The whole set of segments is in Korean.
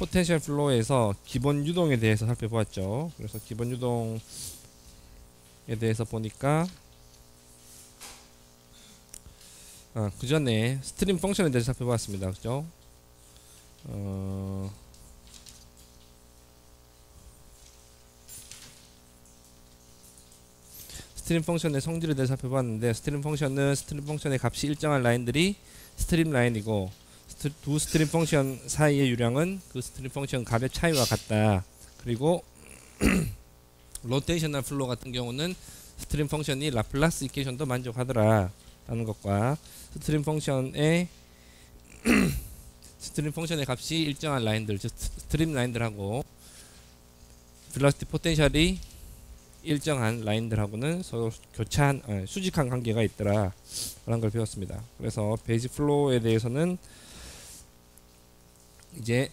포텐셜 플로우에서 기본 유동에 대해서 살펴보았죠. 그래서 기본 유동에 대해서 보니까 그 전에 스트림 펑션에 대해서 살펴보았습니다. 그죠? 스트림 펑션의 성질에 대해서 살펴봤는데, 스트림 펑션은 스트림 펑션의 값이 일정한 라인들이 스트림 라인이고, 두 스트림 펑션 사이의 유량은 그 스트림 펑션 값의 차이와 같다. 그리고 로테이셔널 플로우 같은 경우는 스트림 펑션이 라플라스 이퀘이션도 만족하더라 라는 것과, 스트림 펑션의 값이 일정한 라인들, 즉 스트림 라인들하고 벨로시티 포텐셜이 일정한 라인들하고는 서로 교차한 수직한 관계가 있더라 라는 걸 배웠습니다. 그래서 베이직 플로우에 대해서는 이제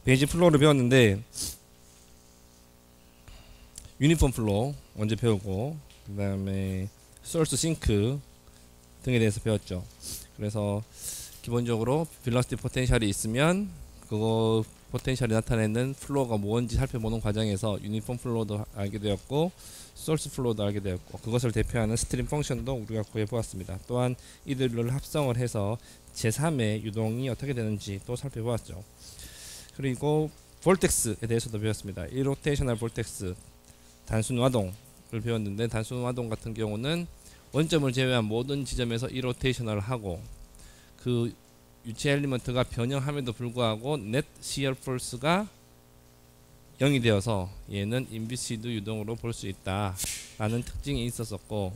베이직 플로우를 배웠는데, 유니폼 플로우 먼저 배우고, 그 다음에 소스 싱크 등에 대해서 배웠죠. 그래서 기본적으로 벨로시티 포텐셜이 있으면 그거 포텐셜이 나타내는 플로우가 뭔지 살펴보는 과정에서 유니폼 플로우도 알게 되었고, 소스 플로우도 알게 되었고, 그것을 대표하는 스트림 펑션도 우리가 구해보았습니다. 또한 이들을 합성을 해서 제3의 유동이 어떻게 되는지 또 살펴보았죠. 그리고 볼텍스에 대해서도 배웠습니다. 이로테이셔널 볼텍스, 단순 와동을 배웠는데, 단순 와동 같은 경우는 원점을 제외한 모든 지점에서 이로테이셔널을 하고, 그 유체 엘리먼트가 변형함에도 불구하고 넷 시어 폴스가 0이 되어서 얘는 인비시드 유동으로 볼 수 있다 라는 특징이 있었었고,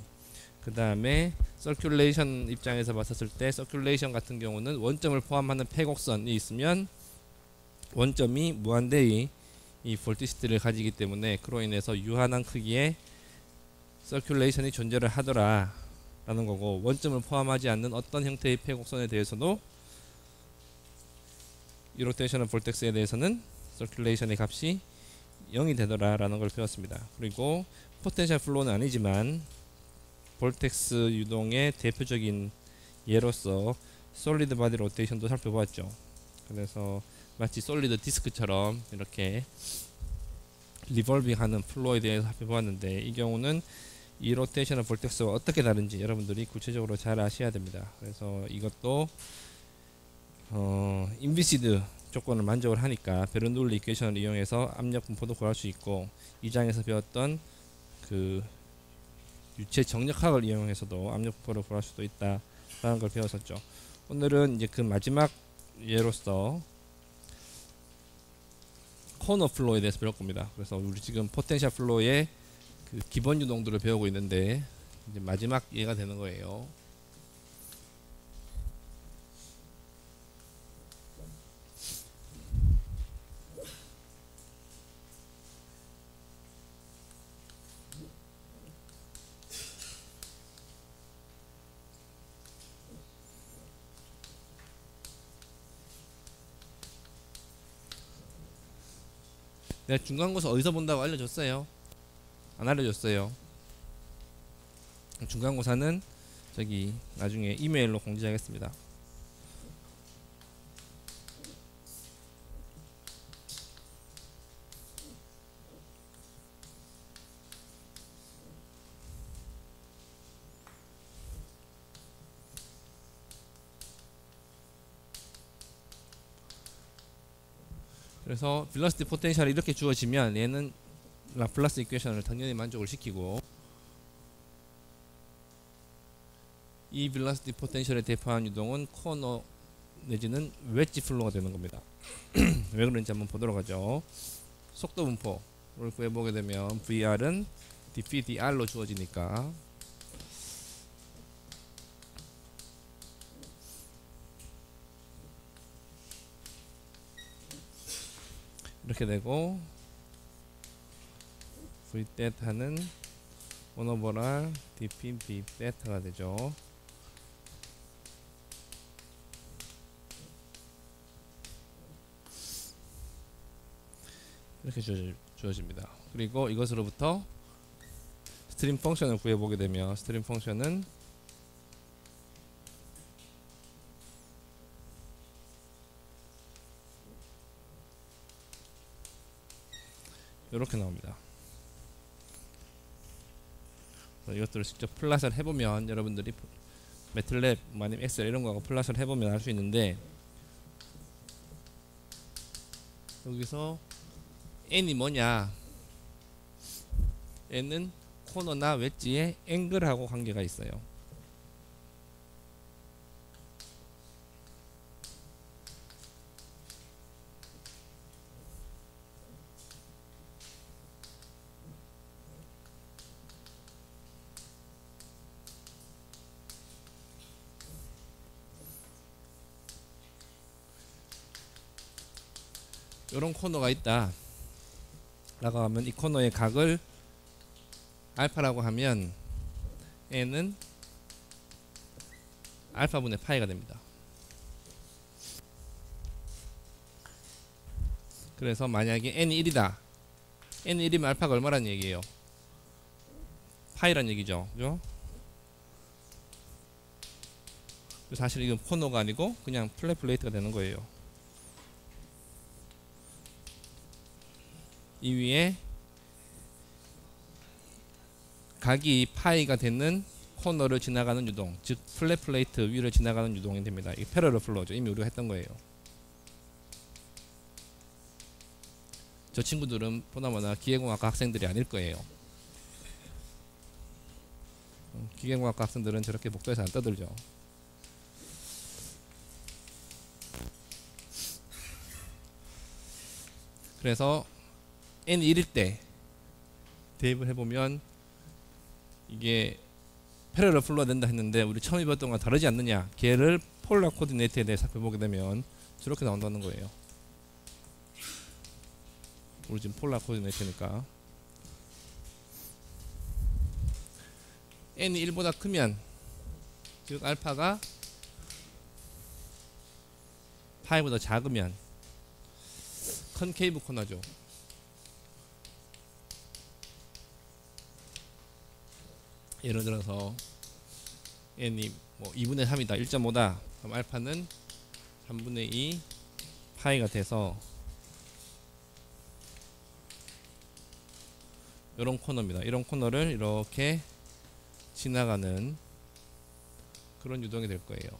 그 다음에 서큘레이션 입장에서 봤었을 때, 서큘레이션 같은 경우는 원점을 포함하는 폐곡선이 있으면 원점이 무한대의 이 볼티시티를 가지기 때문에 그로 인해서 유한한 크기의 서큘레이션이 존재를 하더라 라는 거고, 원점을 포함하지 않는 어떤 형태의 폐곡선에 대해서도 이로테이셔널 볼텍스에 대해서는 서큘레이션의 값이 0이 되더라 라는 걸 배웠습니다. 그리고 포텐셜 플로우는 아니지만 볼텍스 유동의 대표적인 예로서 솔리드 바디 로테이션도 살펴보았죠. 그래서 마치 솔리드 디스크처럼 이렇게 리볼빙 하는 플로우에 대해서 살펴보았는데, 이 경우는 이 로테이셔널 볼텍스와 어떻게 다른지 여러분들이 구체적으로 잘 아셔야 됩니다. 그래서 이것도 인비시드 조건을 만족을 하니까 베르놀리 이퀘이션을 이용해서 압력 분포도 구할 수 있고, 이 장에서 배웠던 그 유체 정력학을 이용해서도 압력 분포를 구할 수도 있다 라는 걸 배웠었죠. 오늘은 이제 그 마지막 예로서 코너 플로우에 대해서 배울 겁니다. 그래서 우리 지금 포텐셜 플로우의 그 기본 유동들을 배우고 있는데, 이제 마지막 예가 되는 거예요. 내가 중간고사 어디서 본다고 알려줬어요? 안 알려줬어요. 중간고사는 저기 나중에 이메일로 공지하겠습니다. 그래서 벨로시티 포텐셜이 이렇게 주어지면 얘는 라플라스 이퀘이션을 당연히 만족을 시키고, 이 벨로시티 포텐셜의 대표한 유동은 코너 내지는 웨지 플로우가 되는 겁니다. 왜 그런지 한번 보도록 하죠. 속도 분포를 구해보게 되면 VR은 dpdr로 주어지니까 이렇게 되고, V 데타는 1/r dpb 데타가 되죠. 이렇게 주어집니다. 그리고 이것으로부터 스트림 펑션을 구해보게 되면, 스트림 펑션은 이렇게 나옵니다. 이것들을 직접 플랫을 해보면 여러분들이 매틀랩 아니면 엑셀 이런 거하고 플랫을 해보면 알 수 있는데, 여기서 n이 뭐냐, n은 코너나 웨지의 앵글하고 관계가 있어요. 요런 코너가 있다 라고 하면 이 코너의 각을 알파라고 하면 n은 알파분의 파이가 됩니다. 그래서 만약에 n이 1이다, n이 1이면 알파가 얼마란 얘기예요? 파이란 얘기죠, 그죠? 사실 이건 코너가 아니고 그냥 플랫 플레이트가 되는 거예요. 이 위에 각이 파이가 되는 코너를 지나가는 유동, 즉 플랫 플레이트 위를 지나가는 유동이 됩니다. 이게 패러럴 플로우죠. 이미 우리가 했던 거예요. 저 친구들은 보나마나 기계공학과 학생들이 아닐 거예요. 기계공학과 학생들은 저렇게 복도에서 안 떠들죠. 그래서 n이 1일 때 대입을 해보면 이게 패러럴 플로우가 된다 했는데, 우리 처음 입었던 거랑 다르지 않느냐, 걔를 폴라 코디네이트에 대해 살펴보게 되면 저렇게 나온다는 거예요. 우리 지금 폴라 코디네이트니까 n이 1보다 크면, 즉 알파가 파이보다 작으면 컨케이브 코너죠. 예를 들어서 n이 뭐 2분의 3이다, 1.5다, 그럼 알파는 3분의 2 파이가 돼서 이런 코너입니다. 이런 코너를 이렇게 지나가는 그런 유동이 될 거예요.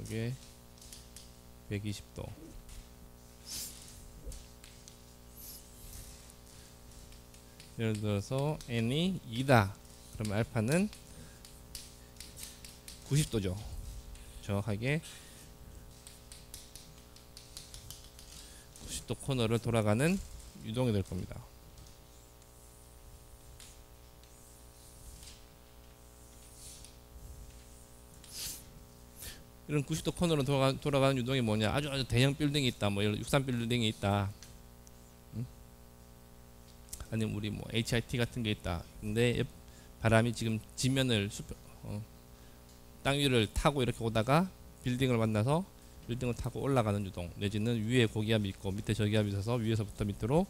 이게 120도. 예를 들어서 n이 2다, 그럼 알파는 90도죠. 정확하게 90도 코너를 돌아가는 유동이 될 겁니다. 이런 90도 코너로 돌아가는 유동이 뭐냐, 아주 대형 빌딩이 있다, 뭐 63 빌딩이 있다, 아니면 우리 뭐 HIT 같은 게 있다. 근데 바람이 지금 지면을 땅 위를 타고 이렇게 오다가 빌딩을 만나서 빌딩을 타고 올라가는 유동, 내지는 위에 고기압이 있고 밑에 저기압이 있어서 위에서부터 밑으로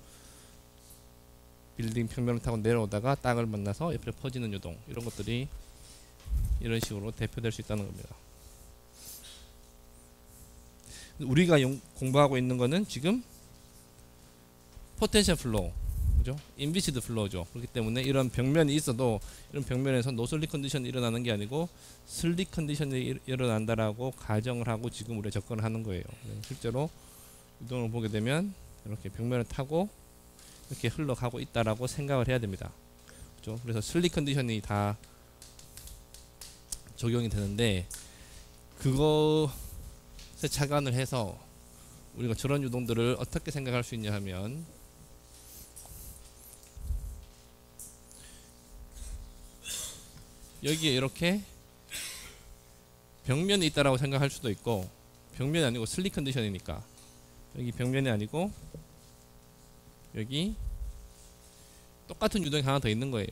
빌딩 평면을 타고 내려오다가 땅을 만나서 옆으로 퍼지는 유동, 이런 것들이 이런 식으로 대표될 수 있다는 겁니다. 우리가 공부하고 있는 거는 지금 포텐셜 플로우, 그죠? 인비시드 플로우죠. 그렇기 때문에 이런 벽면이 있어도 이런 벽면에서 노슬릭 컨디션이 일어나는 게 아니고 슬릭 컨디션이 일어난다라고 가정을 하고 지금 우리가 접근을 하는 거예요. 실제로 유동을 보게 되면 이렇게 벽면을 타고 이렇게 흘러가고 있다라고 생각을 해야 됩니다. 그죠? 그래서 슬릭 컨디션이 다 적용이 되는데, 그것에 착안을 해서 우리가 저런 유동들을 어떻게 생각할 수 있냐 하면, 여기에 이렇게 벽면이 있다라고 생각할 수도 있고, 벽면이 아니고 슬릭 컨디션이니까 여기 벽면이 아니고 여기 똑같은 유동이 하나 더 있는 거예요.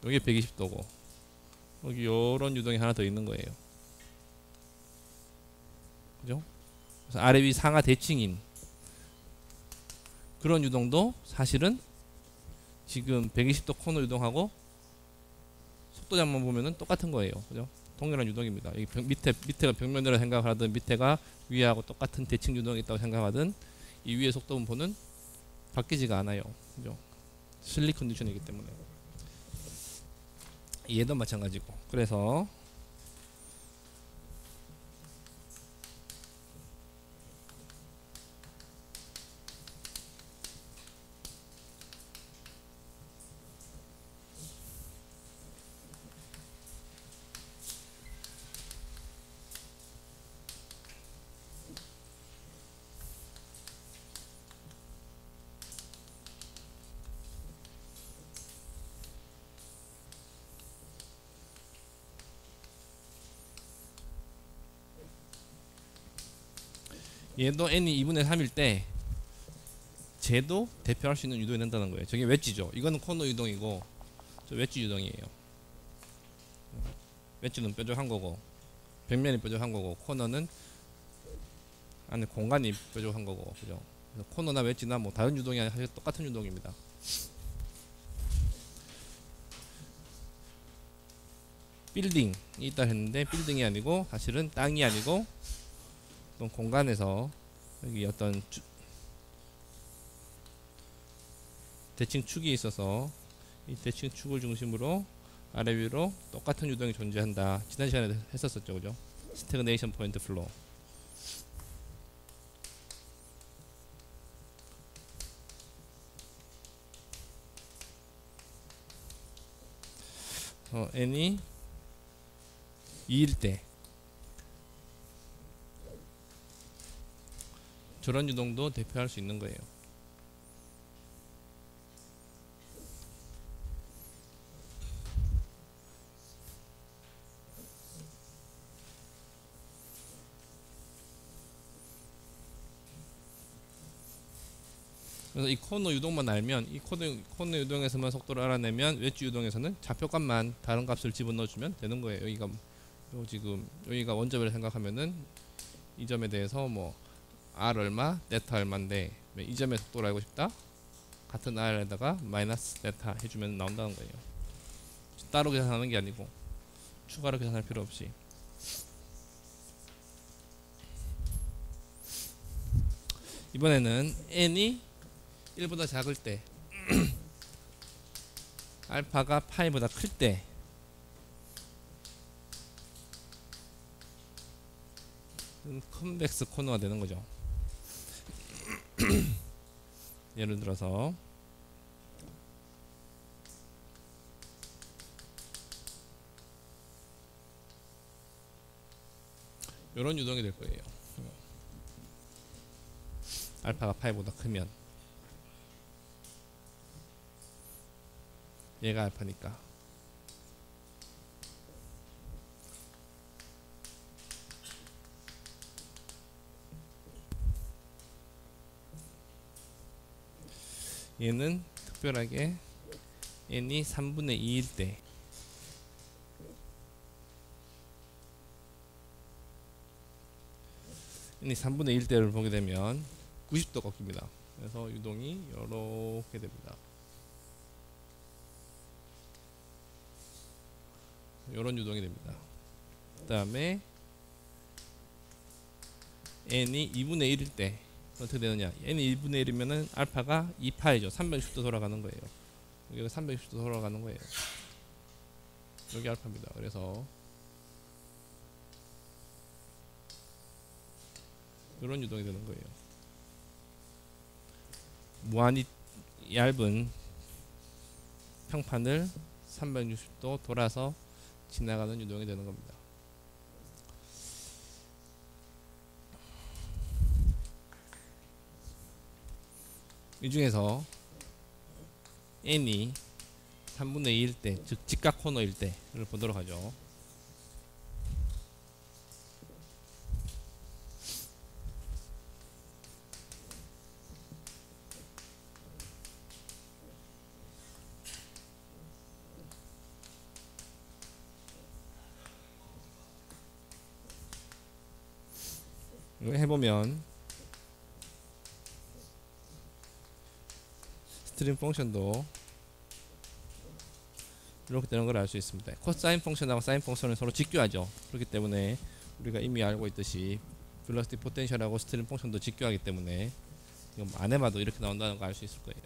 여기 120도고 여기 요런 유동이 하나 더 있는 거예요. 그죠? 그래서 아래 위 상하 대칭인 그런 유동도 사실은 지금 120도 코너 유동하고 속도장만 보면은 똑같은 거예요. 그죠? 동일한 유동입니다. 여기 밑에가 벽면이라고 생각하든 밑에가 위하고 똑같은 대칭 유동이 있다고 생각하든 이 위의 속도 분포는 바뀌지가 않아요. 그죠? 슬립 컨디션이기 때문에. 얘도 마찬가지고. 그래서 얘도 n이 2분의 3일 때 쟤도 대표할 수 있는 유동이 된다는 거예요. 저게 웨지죠. 이거는 코너 유동이고 저 웨지 유동이에요. 웨지는 뾰족한 거고 벽면이 뾰족한 거고 코너는 안에 공간이 뾰족한 거고, 그죠? 그래서 코너나 웨지나 뭐 다른 유동이 아니라 사실 똑같은 유동입니다. 빌딩이 있다 했는데 빌딩이 아니고 사실은 땅이 아니고 어떤 공간에서 여기 어떤 대칭 축이 있어서 이 대칭 축을 중심으로 아래 위로 똑같은 유동이 존재한다. 지난 시간에 했었었죠, 그죠? 스태그네이션 포인트 플로우. n이 2일 때 저런 유동도 대표할 수 있는 거예요. 그래서 이 코너 유동만 알면 이 코너 유동에서만 속도를 알아내면 웨지 유동에서는 좌표값만 다른 값을 집어넣어주면 되는 거예요. 여기가 지금 여기가 원점을 생각하면은 이 점에 대해서 뭐 r 얼마, 네타 얼마인데 이 점의 속도를 알고 싶다? 같은 r에다가 마이너스 네타 해주면 나온다는 거예요. 따로 계산하는 게 아니고 추가로 계산할 필요 없이. 이번에는 n이 1보다 작을 때 알파가 파이보다 클 때 컨벡스 코너가 되는 거죠. 예를 들어서 이런 유동이 될 거예요. 알파가 파이보다 크면 얘가 알파니까 얘는 특별하게 n이 3분의 2일 때 n이 3분의 1 때를 보게 되면 90도 꺾입니다. 그래서 유동이 이렇게 됩니다. 이런 유동이 됩니다. 그 다음에 n이 2분의 1일 때 어떻게 되느냐, n이 2분의 1이면은 알파가 2파이죠. 360도 돌아가는 거예요. 여기가 360도 돌아가는 거예요. 여기 알파입니다. 그래서 이런 유동이 되는 거예요. 무한히 얇은 평판을 360도 돌아서 지나가는 유동이 되는 겁니다. 이 중에서 n이 3분의 2일 때, 즉 직각 코너일 때를 보도록 하죠. 이거 해보면 스트림 펑션도 이렇게 되는 걸 알 수 있습니다. 코사인 펑션하고 사인 펑션은 서로 직교하죠. 그렇기 때문에 우리가 이미 알고 있듯이 velocity 포텐셜하고 스트림 펑션도 직교하기 때문에 이거 안 해봐도 이렇게 나온다는 거 알 수 있을 거예요.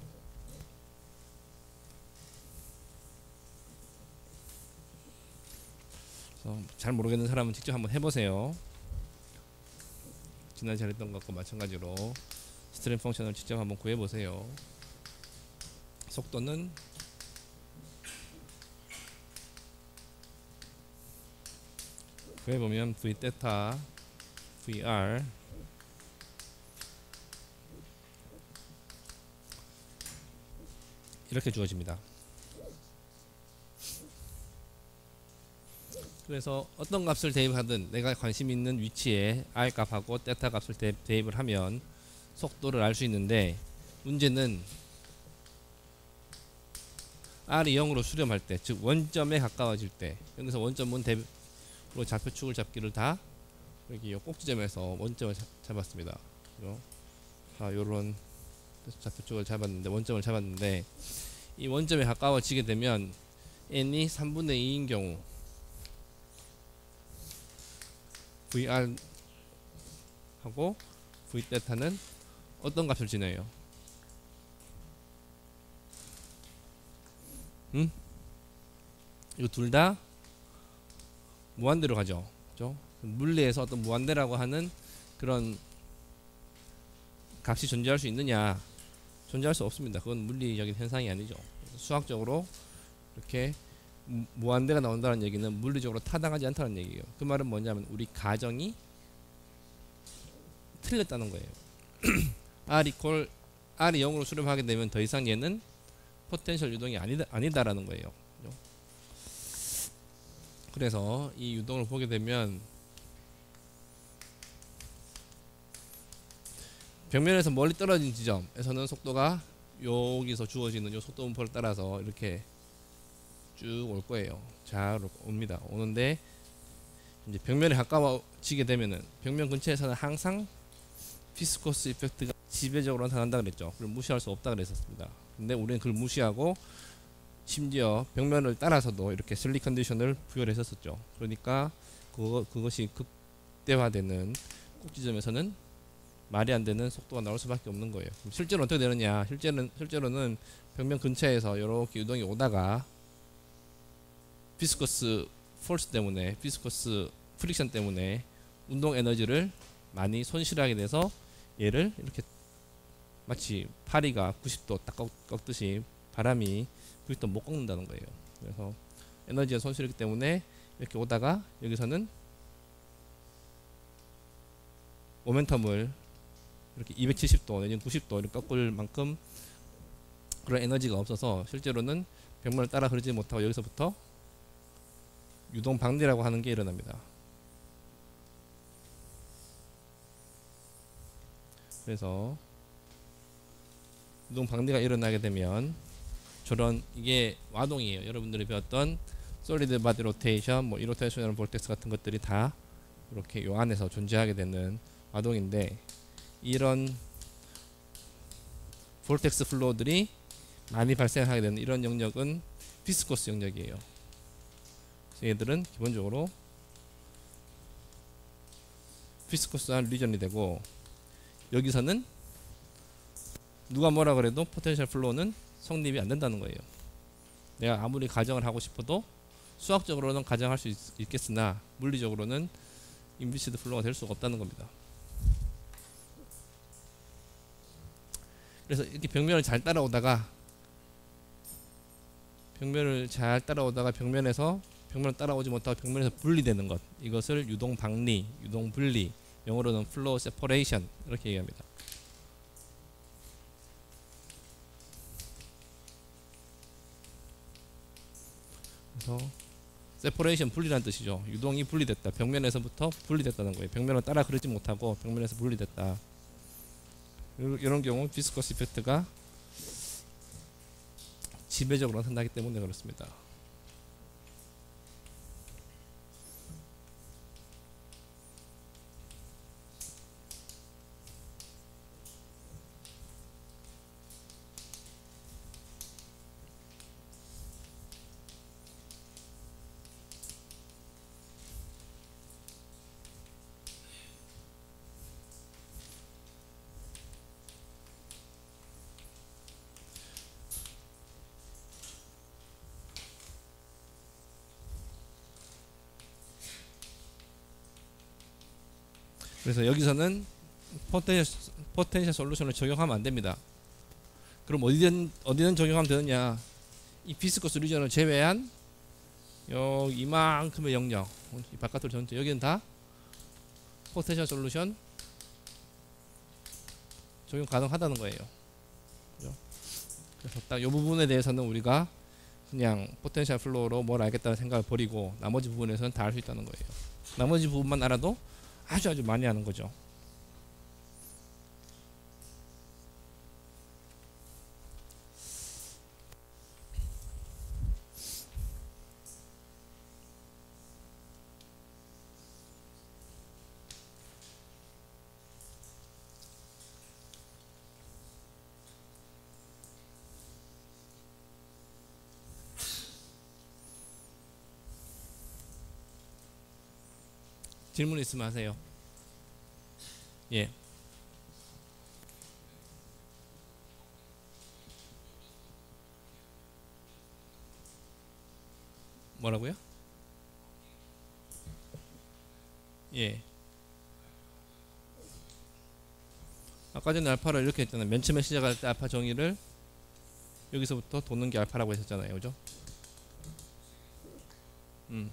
그래서 잘 모르겠는 사람은 직접 한번 해보세요. 지난주에 잘했던 것과 마찬가지로 스트림 펑션을 직접 한번 구해보세요. 속도는 구해보면 v 데타 vr 이렇게 주어집니다. 그래서 어떤 값을 대입하든 내가 관심 있는 위치에 r 값하고 데타 값을 대입을 하면 속도를 알 수 있는데, 문제는 r이 0으로 수렴할 때, 즉 원점에 가까워질 때, 여기서 원점은 대로 좌표축을 잡기를 다 여기 꼭지점에서 원점을 잡았습니다. 요런 좌표축을 잡았는데, 원점을 잡았는데, 이 원점에 가까워지게 되면 n이 3분의 2인 경우 VR 하고 V 데타는 어떤 값을 지내요? 이거 둘 다 무한대로 가죠. 그죠? 물리에서 어떤 무한대라고 하는 그런 값이 존재할 수 있느냐? 존재할 수 없습니다. 그건 물리적인 현상이 아니죠. 수학적으로 이렇게 무한대가 나온다는 얘기는 물리적으로 타당하지 않다는 얘기예요. 그 말은 뭐냐면 우리 가정이 틀렸다는 거예요. R이 0으로 수렴하게 되면 더 이상 얘는 포텐셜 유동이 아니다라는 거예요. 그래서 이 유동을 보게 되면 벽면에서 멀리 떨어진 지점에서는 속도가 여기서 주어지는 요 속도 분포를 따라서 이렇게 쭉 올 거예요. 잘 옵니다. 오는데 이제 벽면에 가까워지게 되면은 벽면 근처에서는 항상 비스코스 이펙트가 지배적으로 나타난다 그랬죠. 그걸 무시할 수 없다 그랬었습니다. 근데 우리는 그걸 무시하고 심지어 벽면을 따라서도 이렇게 슬릭 컨디션을 부여를 했었죠. 그러니까 그것이 극대화되는 꼭지점에서는 말이 안 되는 속도가 나올 수밖에 없는 거예요. 그럼 실제로 어떻게 되느냐? 실제로는 벽면 근처에서 이렇게 유동이 오다가 비스커스 포스 때문에, 비스커스 프릭션 때문에 운동 에너지를 많이 손실하게 돼서 얘를 이렇게 마치 파리가 90도 딱 꺾듯이 바람이 90도 못 꺾는다는 거예요. 그래서 에너지가 손실이기 때문에 이렇게 오다가 여기서는 모멘텀을 이렇게 270도 내지는 90도 이렇게 꺾을 만큼 그런 에너지가 없어서 실제로는 벽면을 따라 흐르지 못하고 여기서부터 유동 방대라고 하는 게 일어납니다. 그래서 유동 방대가 일어나게 되면 저런 이게 와동이에요. 여러분들이 배웠던 솔리드 바디 로테이션, 뭐 이로테이셔널 볼텍스 같은 것들이 다 이렇게 요 안에서 존재하게 되는 와동인데, 이런 볼텍스 플로우들이 많이 발생하게 되는 이런 영역은 비스코스 영역이에요. 얘들은 기본적으로 비스코스한 리전이 되고, 여기서는 누가 뭐라 그래도 포텐셜 플로우는 성립이 안 된다는 거예요. 내가 아무리 가정을 하고 싶어도 수학적으로는 가정할 수 있겠으나 물리적으로는 인비시드 플로우가 될 수가 없다는 겁니다. 그래서 이렇게 벽면을 잘 따라오다가 벽면에서 벽면을 따라오지 못하고 벽면에서 분리되는 것, 이것을 유동 방리, 유동 분리, 영어로는 플로우 세퍼레이션 이렇게 얘기합니다. 그래서 세퍼레이션 분리라는 뜻이죠. 유동이 분리됐다. 벽면에서부터 분리됐다는 거예요. 벽면을 따라 흐르지 못하고 벽면에서 분리됐다. 이런 경우 비스커스 이펙트가 지배적으로 나타나기 때문에 그렇습니다. 그래서 여기서는 포텐셜 솔루션을 적용하면 안 됩니다. 그럼 어디는 적용하면 되느냐? 이 비스커스 리전을 제외한 이만큼의 영역, 이 바깥으로 전체 여기는 다 포텐셜 솔루션 적용 가능하다는 거예요. 그죠? 그래서 딱 이 부분에 대해서는 우리가 그냥 포텐셜 플로우로 뭘 알겠다는 생각을 버리고 나머지 부분에서는 다 알 수 있다는 거예요. 나머지 부분만 알아도 아주 많이 하는 거죠. 질문 있으면 하세요. 예. 뭐라고요? 예. 아까 전에 알파를 이렇게 했잖아요. 맨 처음에 시작할 때 알파 정의를 여기서부터 도는 게 알파라고 했었잖아요. 그죠? 음.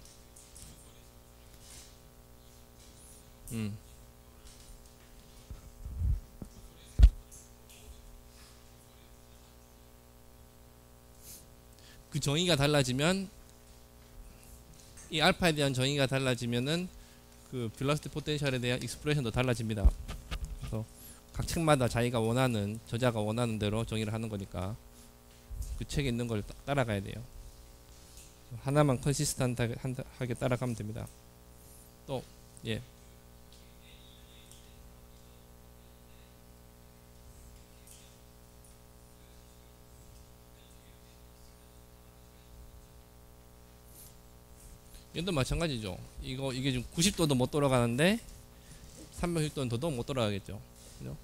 그 정의가 달라지면 이 알파에 대한 정의가 달라지면은 그 벨로시티 포텐셜에 대한 익스프레션도 달라집니다. 그래서 각 책마다 자기가 원하는 저자가 원하는 대로 정의를 하는 거니까 그 책에 있는 걸 따라가야 돼요. 하나만 컨시스턴트하게 따라가면 됩니다. 또 예. 얘도 마찬가지죠. 이게 지금 90도도 못 돌아가는데 360도는 더더욱 못 돌아가겠죠. 그죠?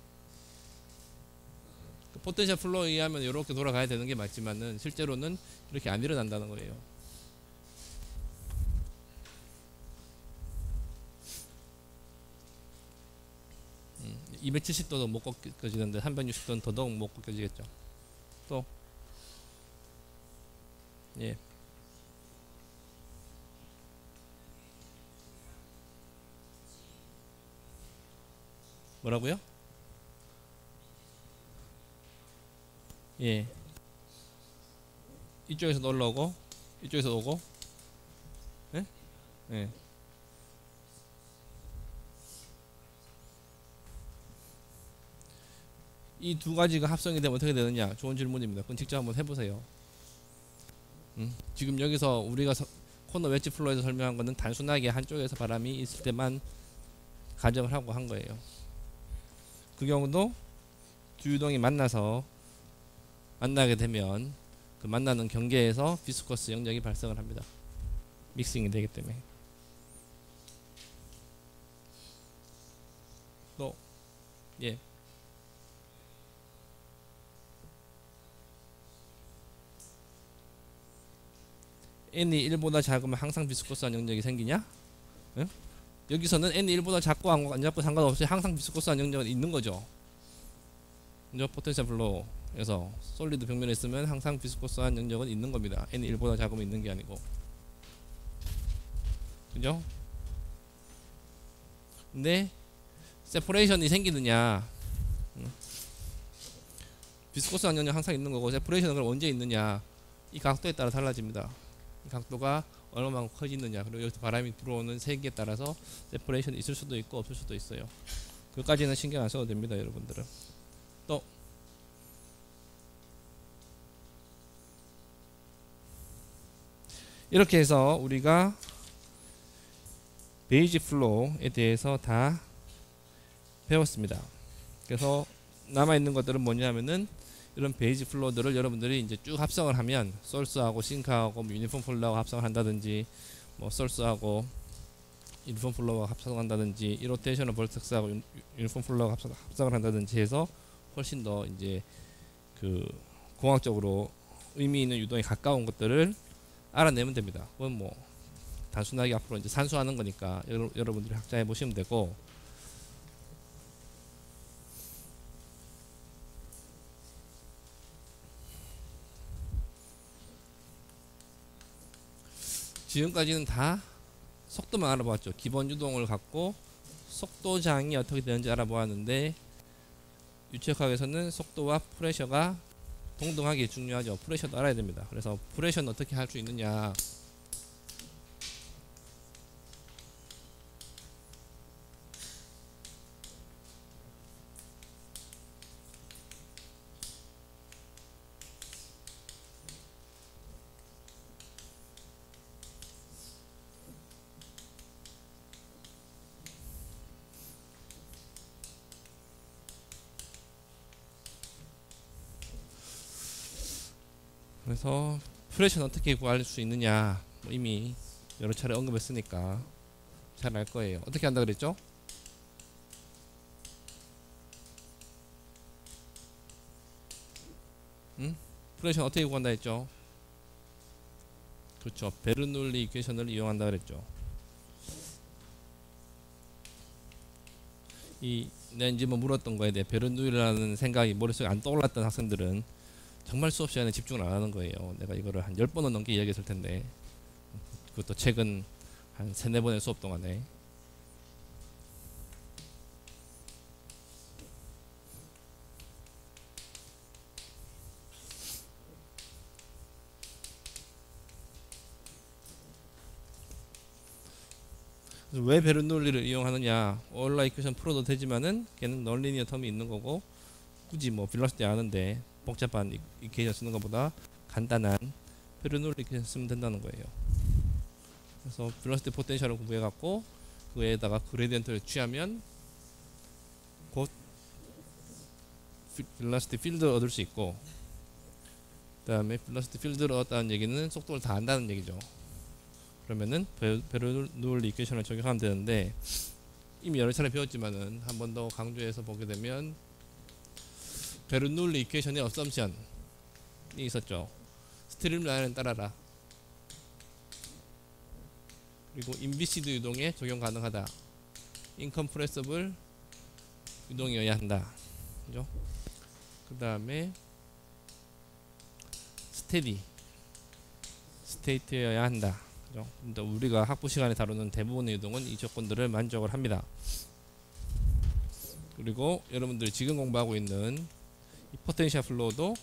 그 포텐셜 플로우에 의하면 이렇게 돌아가야 되는 게 맞지만은 실제로는 이렇게 안 일어난다는 거예요. 270도도 못 꺾여지는데 360도는 더더욱 못 꺾여지겠죠. 또 예. 뭐라고요? 예. 이쪽에서 올라오고 이쪽에서 오고 예? 예. 이 두 가지가 합성이 되면 어떻게 되느냐? 좋은 질문입니다. 그건 직접 한번 해보세요. 지금 여기서 우리가 코너 웨지 플로에서 설명한 거는 단순하게 한쪽에서 바람이 있을 때만 가정을 하고 한 거예요. 그 경우도 두 유동이 만나게 되면 그 만나는 경계에서 비스커스 영역이 발생을 합니다. 믹싱이 되기 때문에. 또 예. n이 1보다 작으면 항상 비스코스한 영역이 생기냐? 응? 여기서는 n이 1보다 작고 안 작고 상관없이 항상 비스코스한 영역은 있는 거죠. 그죠? 포텐셜 플로우에서 솔리드 벽면에 있으면 항상 비스코스한 영역은 있는 겁니다. n이 1보다 작으면 있는 게 아니고. 그죠? 근데 세퍼레이션이 생기느냐? 비스코스한 영역 항상 있는 거고 세퍼레이션은 그럼 언제 있느냐? 이 각도에 따라 달라집니다. 이 각도가 얼마만큼 커지느냐, 그리고 여기서 바람이 들어오는 세기에 따라서 세퍼레이션이 있을 수도 있고 없을 수도 있어요. 그까지는 신경 안 써도 됩니다, 여러분들은. 또 이렇게 해서 우리가 베이직 플로우에 대해서 다 배웠습니다. 그래서 남아있는 것들은 뭐냐면은 이런 베이직 플로우들을 여러분들이 이제 쭉 합성을 하면 소스하고 싱크하고 유니폼 플로우하고 합성을 한다든지 뭐 소스하고 유니폼 플로우하고 합성한다든지 이로테이셔널 벌텍스하고 유니폼 플로우하고 합성을 한다든지 해서 훨씬 더 이제 그 공학적으로 의미 있는 유동에 가까운 것들을 알아내면 됩니다. 그건 뭐 단순하게 앞으로 이제 산수하는 거니까 여러분들이 학자해 보시면 되고, 지금까지는 다 속도만 알아보았죠. 기본 유동을 갖고 속도장이 어떻게 되는지 알아보았는데, 유체역학에서는 속도와 프레셔가 동등하게 중요하죠. 프레셔도 알아야 됩니다. 그래서 프레셔는 어떻게 할 수 있느냐. 그래서 프레셔는 어떻게 구할 수 있느냐, 뭐 이미 여러 차례 언급했으니까 잘 알 거예요. 어떻게 한다 그랬죠? 응? 프레셔는 어떻게 구한다 했죠? 그렇죠. 베르놀리 이퀘이션을 이용한다 그랬죠. 내가 이제 뭐 물었던 거에 대해 베르놀리라는 생각이 머릿속에 안 떠올랐던 학생들은 정말 수업 시간에 집중을 안 하는 거예요. 내가 이거를 한 10번은 넘게 이야기했을 텐데, 그것도 최근 한 3-4번의 수업 동안에. 그래서 왜 베르놀리를 이용하느냐, 오일러 이퀘이션 풀어도 되지만은 걔는 넌리니어 텀이 있는 거고, 굳이 뭐 빌라시티 아는데 복잡한 이퀘이션 쓰는 것보다 간단한 베르놀리 이퀘이션 쓰면 된다는 거예요. 그래서 빌라시티 포텐셜을 공부해 갖고 그에다가 그레디언트를 취하면 곧 빌라시티 필드를 얻을 수 있고, 그 다음에 빌라시티 필드를 얻었다는 얘기는 속도를 다 안다는 얘기죠. 그러면은 베르놀리 이퀘이션을 적용하면 되는데, 이미 여러 차례 배웠지만은 한 번 더 강조해서 보게 되면 베르놀리 이퀘이션의 어썸션이 있었죠. 스트림라인을 따라라. 그리고 인비시드 유동에 적용 가능하다. 인컴프레서블 유동이어야 한다. 그죠? 그 다음에 스테이트여야 한다. 그죠? 근데 우리가 학부 시간에 다루는 대부분의 유동은 이 조건들을 만족을 합니다. 그리고 여러분들이 지금 공부하고 있는 이 포텐셜 플로우도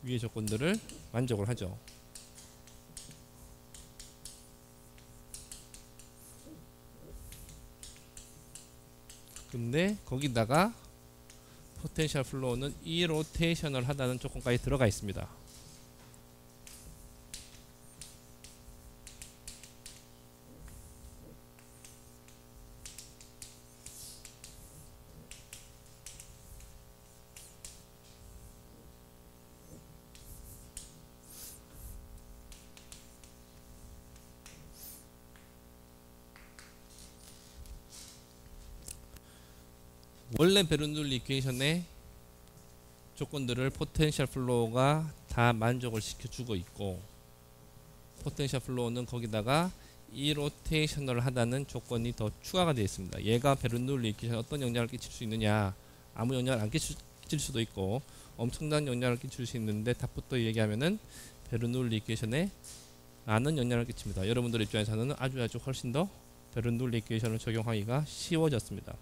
위의 조건들을 만족을 하죠. 근데 거기다가 포텐셜 플로우는 이 로테이션을 하다는 조건까지 들어가 있습니다. 원래 베르놀리 이퀘이션의 조건들을 포텐셜 플로우가 다 만족을 시켜주고 있고, 포텐셜 플로우는 거기다가 이 로테이션을 하다는 조건이 더 추가가 되어 있습니다. 얘가 베르놀리 이퀘이션에 어떤 영향을 끼칠 수 있느냐, 아무 영향을 안 끼칠 수도 있고 엄청난 영향을 끼칠 수 있는데, 답부터 얘기하면은 베르놀리 이퀘이션에 많은 영향을 끼칩니다. 여러분들 입장에서는 아주 훨씬 더 베르놀리 이퀘이션을 적용하기가 쉬워졌습니다.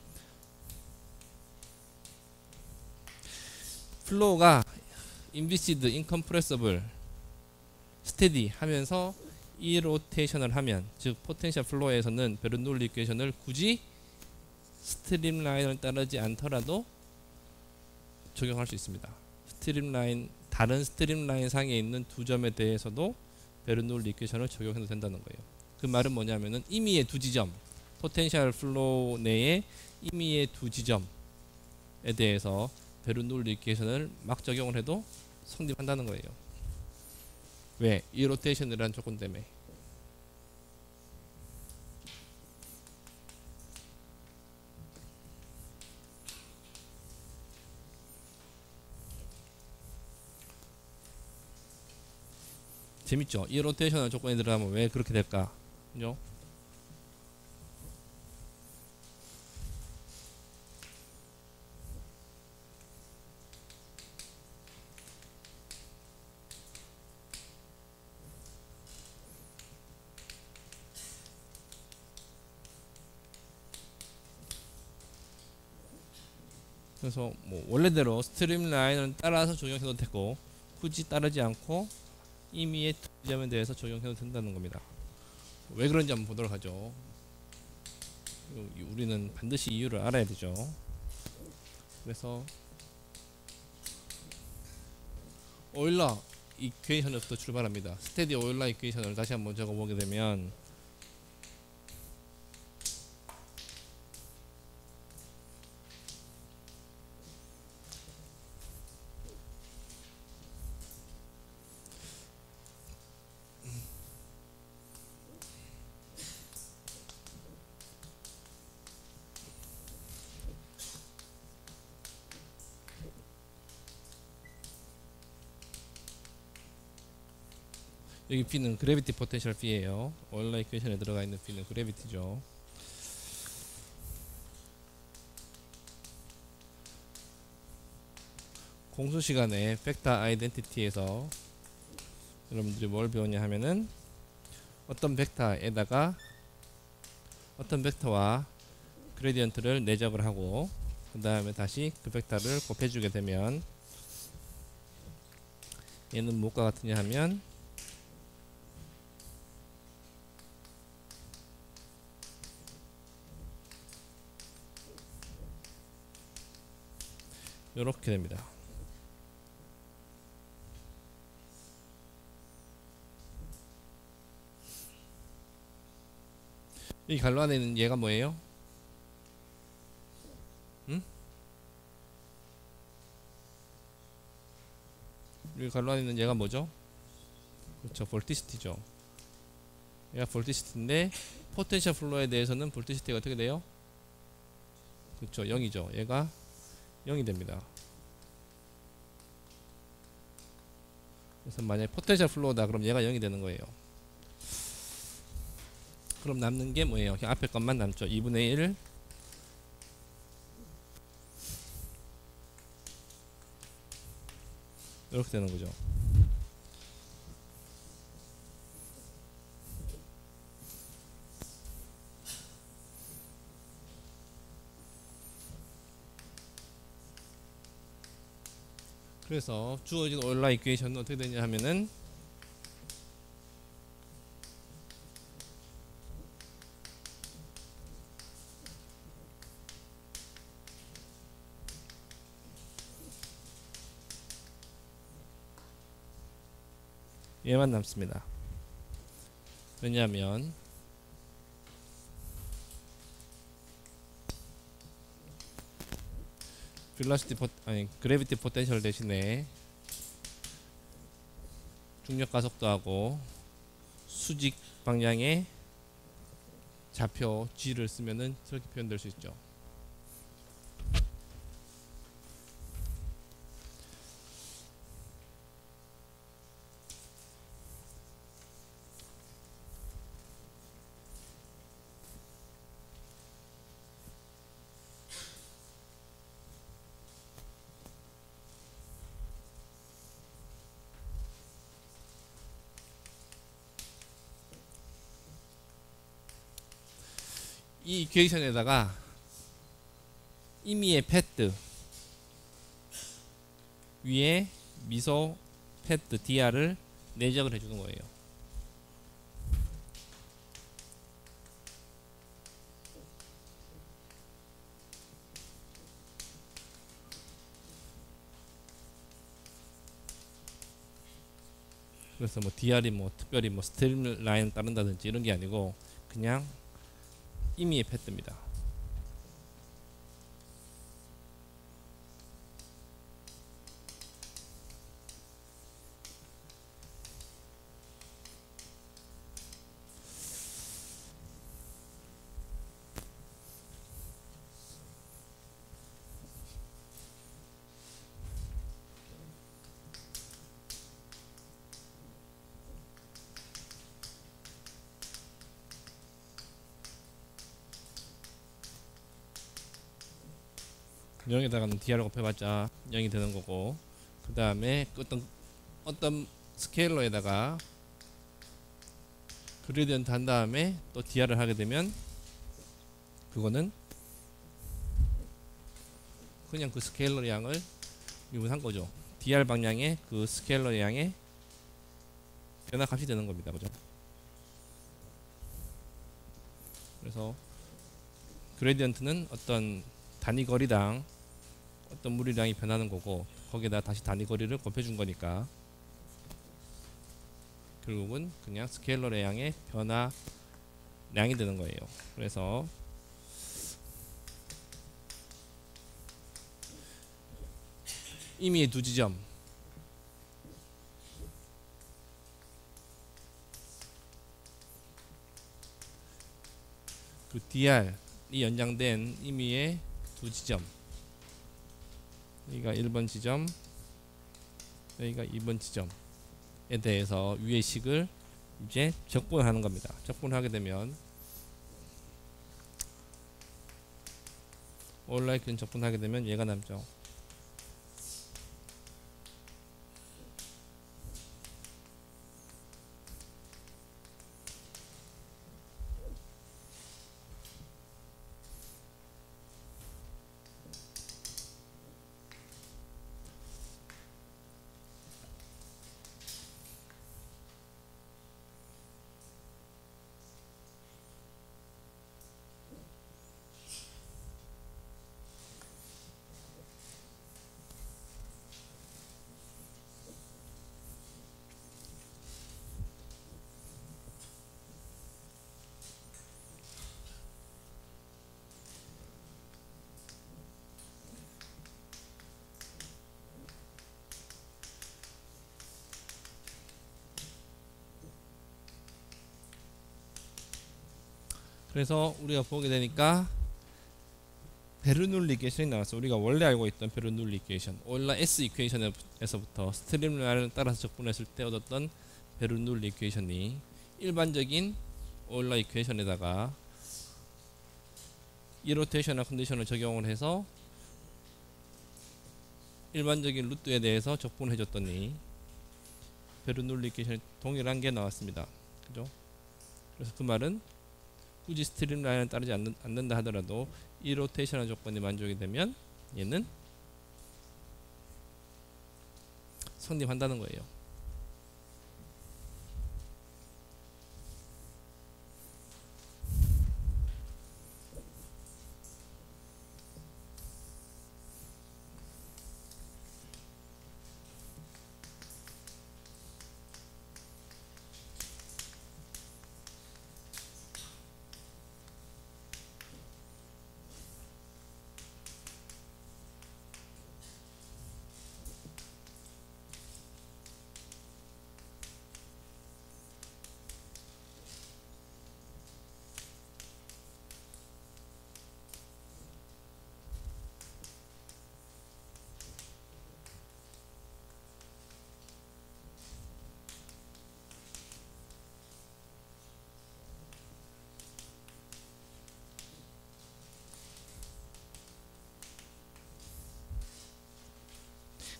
플로우가 인비시드, 인컴프레서블, 스테디 하면서 이 로테이션을 하면, 즉 포텐셜 플로우에서는 베르놀리 이퀘이션을 굳이 스트림라인을 따르지 않더라도 적용할 수 있습니다. 다른 스트림라인 상에 있는 두 점에 대해서도 베르놀리 이퀘이션을 적용해도 된다는 거예요. 그 말은 뭐냐면은 임의의 두 지점, 포텐셜 플로우 내에 임의의 두 지점에 대해서 베르놀리 이퀘이션을 막 적용을 해도 성립한다는 거예요. 왜? 이 로테이션이라는 조건 때문에. 재밌죠? 이 로테이션을 조건에 들어가면 왜 그렇게 될까? 그죠? 그래서 뭐 원래대로 스트림라인을 따라서 적용해도 되고 굳이 따르지 않고 임의의 두 지점에 대해서 적용해도 된다는 겁니다. 왜 그런지 한번 보도록 하죠. 우리는 반드시 이유를 알아야 되죠. 그래서 오일러 이퀘이션부터 출발합니다. 스테디 오일러 이퀘이션을 다시 한번 적어보게 되면 여기 P는 그래비티 포텐셜 P예요. 오일러 이퀘이션에 들어가 있는 P는 그래비티죠. 공수 시간에 벡터 아이덴티티에서 여러분들이 뭘 배웠냐 하면은 어떤 벡터에다가 어떤 벡터와 그레디언트를 내적을 하고 그 다음에 다시 그 벡터를 곱해주게 되면 얘는 무엇과 같으냐 하면 이렇게 됩니다. 이 갈로 안에 있는 얘가 뭐예요? 응? 이 갈로 안에 있는 얘가 뭐죠? 그렇죠, 볼티시티죠. 얘가 볼티시티인데 포텐셜 플로에 대해서는 볼티시티가 어떻게 돼요? 그렇죠, 0이죠. 얘가 0이 됩니다. 그래서 만약에 포텐셜 플로우다 그럼 얘가 0이 되는 거예요. 그럼 남는 게 뭐예요? 그냥 앞에 것만 남죠. 2분의 1 이렇게 되는 거죠. 그래서 주어진 오일러 이퀘이션은 어떻게 되냐 하면은 얘만 남습니다. 왜냐하면 그래비티 포텐셜 대신에 중력 가속도하고 수직 방향의 좌표 G를 쓰면은 저렇게 표현될 수 있죠. 이 이퀘이션에다가 임의의 패드 위에 미소 패드 dr을 내적을 해주는 거예요. 그래서 뭐 dr이 뭐 특별히 뭐 스트림 라인 따른다든지 이런 게 아니고 그냥 임의의 패드입니다. 여기다가는 dr을 곱해봤자 0이 되는 거고 그 다음에 어떤 스케일러에다가 그레디언트 한 다음에 또 dr을 하게 되면 그거는 그냥 그 스케일러 양을 미분한 거죠. dr 방향의 그 스케일러 양의 변화값이 되는 겁니다. 그죠? 그래서 그레디언트는 어떤 단위 거리당 어떤 물리량이 변하는 거고, 거기에다 다시 단위 거리를 곱해준 거니까 결국은 그냥 스케일러 양의 변화량이 되는 거예요. 그래서 임의의 두 지점, 그 dr이 연장된 임의의 두 지점, 여기가 1번 지점, 여기가 2번 지점에 대해서 위의 식을 이제 적분하는 겁니다. 적분하게 되면 올라이크는 적분하게 되면 얘가 남죠. 그래서 우리가 보게 되니까 베르놀 이퀘이션이 나왔어. 우리가 원래 알고 있던 베르놀 이퀘이션, 오일러 S 이퀘이션에서부터 스트림라인을 따라서 적분했을 때 얻었던 베르놀 이퀘이션이 일반적인 오일러 이퀘이션에다가 이로테이션과 컨디션을 적용을 해서 일반적인 루트에 대해서 적분을 해줬더니 베르놀 이퀘이션이 동일한 게 나왔습니다. 그죠? 그래서 그 말은 굳이 스트림라인을 따르지 않는다 하더라도 이 로테이션의 조건이 만족이 되면 얘는 성립한다는 거예요.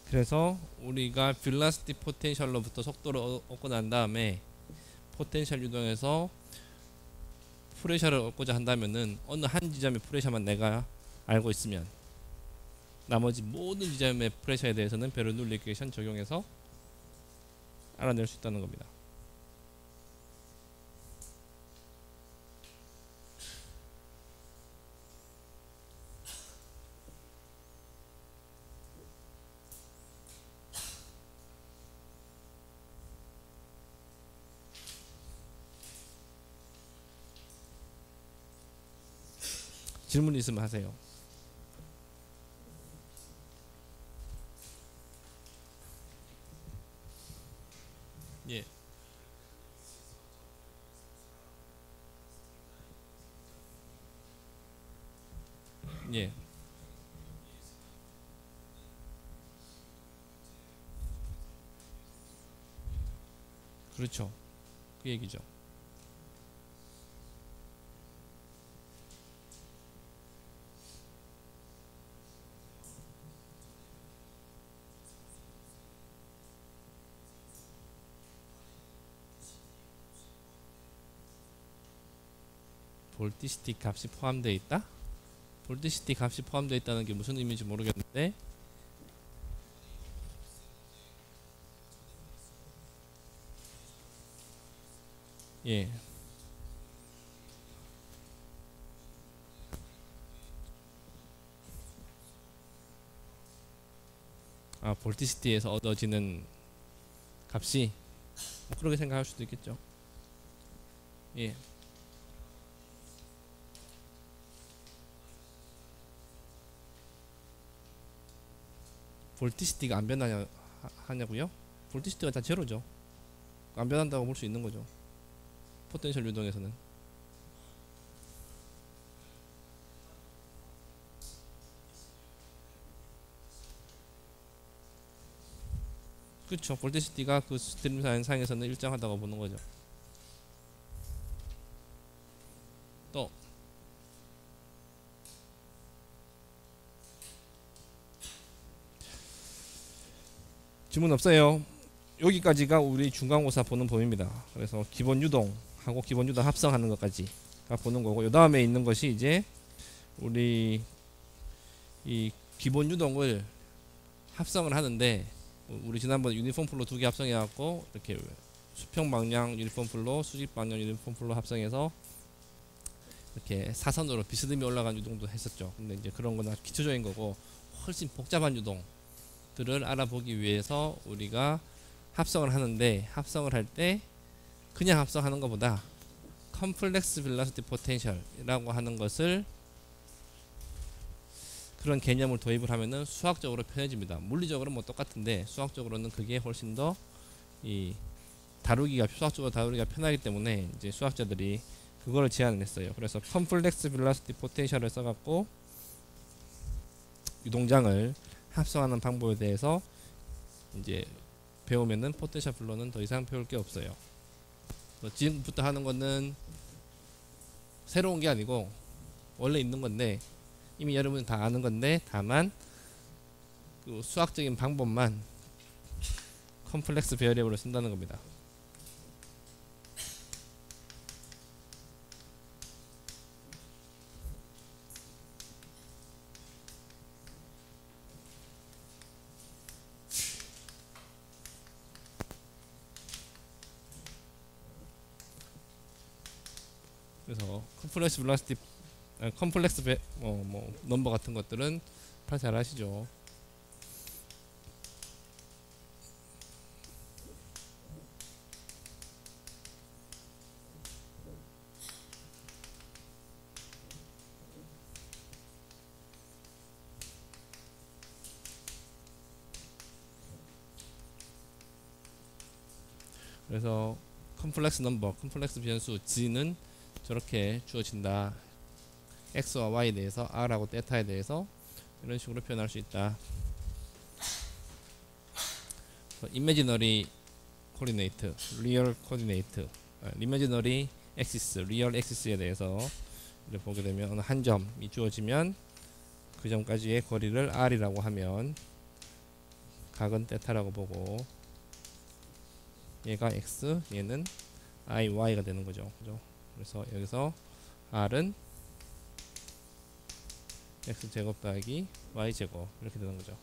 그래서 우리가 velocity potential로부터 속도를 얻고 난 다음에 포텐셜 유동에서 프레셔를 얻고자 한다면은 어느 한 지점의 프레셔만 내가 알고 있으면 나머지 모든 지점의 프레셔에 대해서는 베르놀 이퀘이션 적용해서 알아낼 수 있다는 겁니다. 질문 있으면 하세요. 예. 예. 그렇죠. 그 얘기죠. 볼티시티 값이 포함되어 있다? 볼티시티 값이 포함되어 있다는 게 무슨 의미인지 모르겠는데, 예. 아, 볼티시티에서 얻어지는 값이 뭐 그렇게 생각할 수도 있겠죠. 예. 볼티시티가 안 하냐고요? 볼티시티가 다 제로죠. 안 변한다고 볼 수 있는 거죠. 포텐셜 유동에서는. 그렇죠. 볼티시티가 그 스트림 상에서는 일정하다고 보는 거죠. 또 질문 없어요. 여기까지가 우리 중간고사 보는 범위입니다. 그래서 기본 유동하고 기본 유동 합성하는 것까지가 보는 거고, 요 다음에 있는 것이 이제 우리 이 기본 유동을 합성을 하는데, 우리 지난번에 유니폼 풀로 두 개 합성해 갖고 이렇게 수평 방향 유니폼 풀로, 수직 방향 유니폼 풀로 합성해서 이렇게 사선으로 비스듬히 올라간 유동도 했었죠. 근데 이제 그런 거는 기초적인 거고, 훨씬 복잡한 유동들을 알아보기 위해서 우리가 합성을 하는데, 합성을 할 때 그냥 합성하는 것보다 컴플렉스 벨로시티 포텐셜이라고 하는 것을, 그런 개념을 도입을 하면은 수학적으로 편해집니다. 물리적으로는 뭐 똑같은데 수학적으로는 그게 훨씬 더 이 수학적으로 다루기가 편하기 때문에 이제 수학자들이 그거를 제안을 했어요. 그래서 컴플렉스 벨로시티 포텐셜을 써갖고 유동장을 합성하는 방법에 대해서 이제 배우면은 포텐셜 플로는 더 이상 배울 게 없어요. 지금부터 하는 거는 새로운 게 아니고 원래 있는 건데, 이미 여러분이 다 아는 건데, 다만 그 수학적인 방법만 컴플렉스 베어리블을 쓴다는 겁니다. 그래서 컴플렉스 벨로시티, 컴플렉스 넘버 같은 것들은 다 잘 아시죠. 그래서 컴플렉스 넘버, 컴플렉스 변수 g는 저렇게 주어진다. x와 y에 대해서, r하고 θ에 대해서 이런 식으로 표현할 수 있다. 이미지너리 코디네이트, 리얼 코디네이트, 이미지너리 엑시스, 리얼 엑시스에 대해서 이렇게 보게 되면 어느 한 점이 주어지면 그 점까지의 거리를 r이라고 하면 각은 θ라고 보고, 얘가 x, 얘는 i, y가 되는 거죠. 그죠? 그래서 여기서 r은 x 제곱 더하기 y 제곱 이렇게 되는 거죠.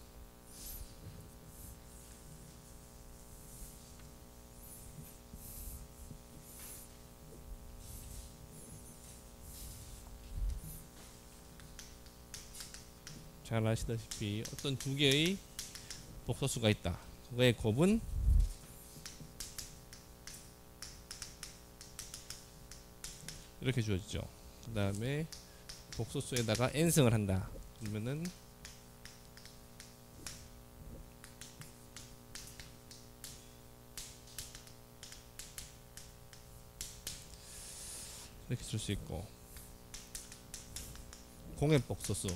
잘 아시다시피 어떤 두 개의 복소수가 있다. 그거의 곱은 이렇게 주어지죠. 그 다음에 복소수에다가 n승을 한다. 그러면은 이렇게 줄 수 있고, 공의 복소수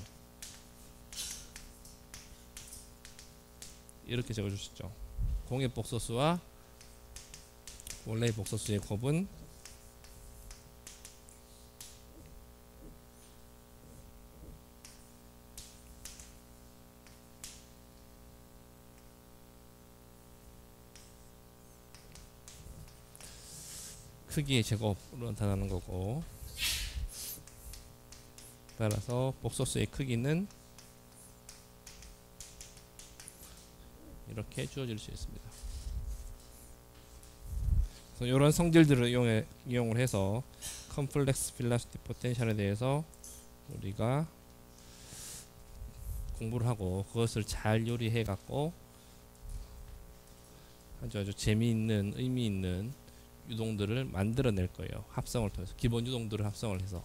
이렇게 적어줄 수 있죠. 공의 복소수와 원래의 복소수의 곱은 크기의 제곱으로 나타나는 거고, 따라서 복소스의 크기는 이렇게 주어질 수 있습니다. 그래서 이런 성질들을 이용을 해서 컴플렉스 벨로시티 포텐셜에 대해서 우리가 공부를 하고 그것을 잘 요리해 갖고 아주 재미있는 의미 있는 유동들을 만들어낼 거예요. 합성을 통해서 기본 유동들을 합성을 해서.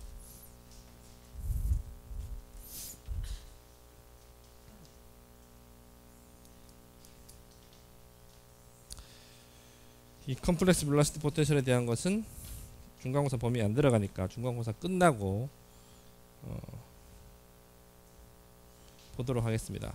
이 컴플렉스 벨로시티 포텐셜에 대한 것은 중간고사 범위 안 들어가니까 중간고사 끝나고 보도록 하겠습니다.